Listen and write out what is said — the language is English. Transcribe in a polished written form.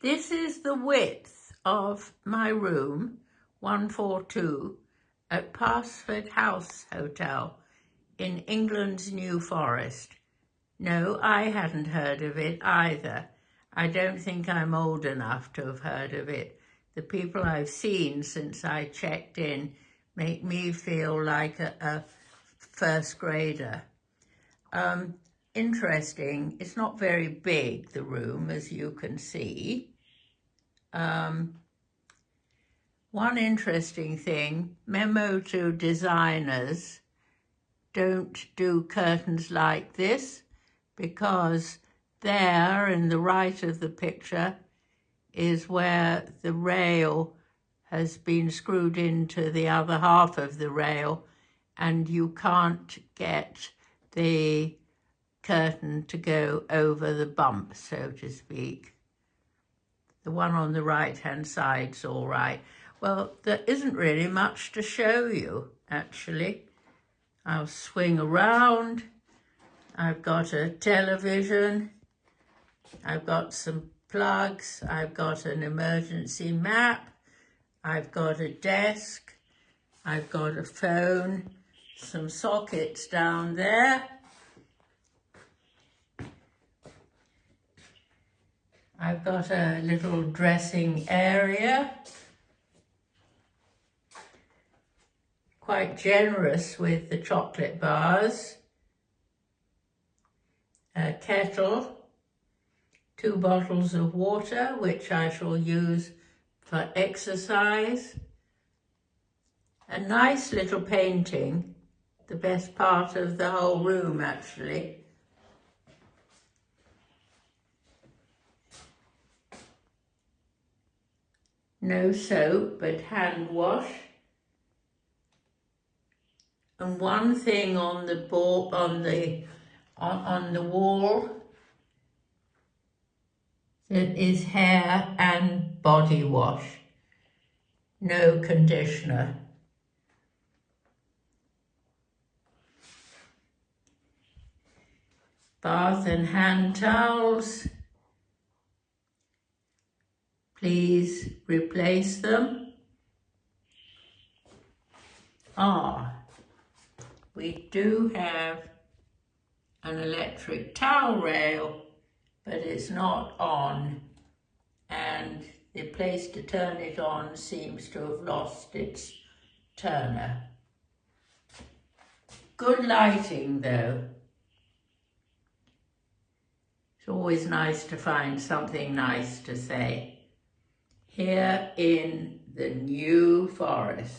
This is the width of my room, 142, at Passford House Hotel in England's New Forest. No, I hadn't heard of it either. I don't think I'm old enough to have heard of it. The people I've seen since I checked in make me feel like a first grader. Interesting. It's not very big, the room, as you can see. One interesting thing, memo to designers, don't do curtains like this, because there in the right of the picture is where the rail has been screwed into the other half of the rail, and you can't get the curtain to go over the bump, so to speak. The one on the right-hand side's all right. Well, there isn't really much to show you, actually. I'll swing around. I've got a television. I've got some plugs. I've got an emergency map. I've got a desk. I've got a phone, some sockets down there. I've got a little dressing area, quite generous with the chocolate bars, a kettle, 2 bottles of water, which I shall use for exercise, a nice little painting, the best part of the whole room actually. No soap, but hand wash. And one thing on the wall that is hair and body wash. No conditioner. Bath and hand towels. Please replace them. We do have an electric towel rail, but it's not on, and the place to turn it on seems to have lost its turner. Good lighting though. It's always nice to find something nice to say. Here in the New Forest.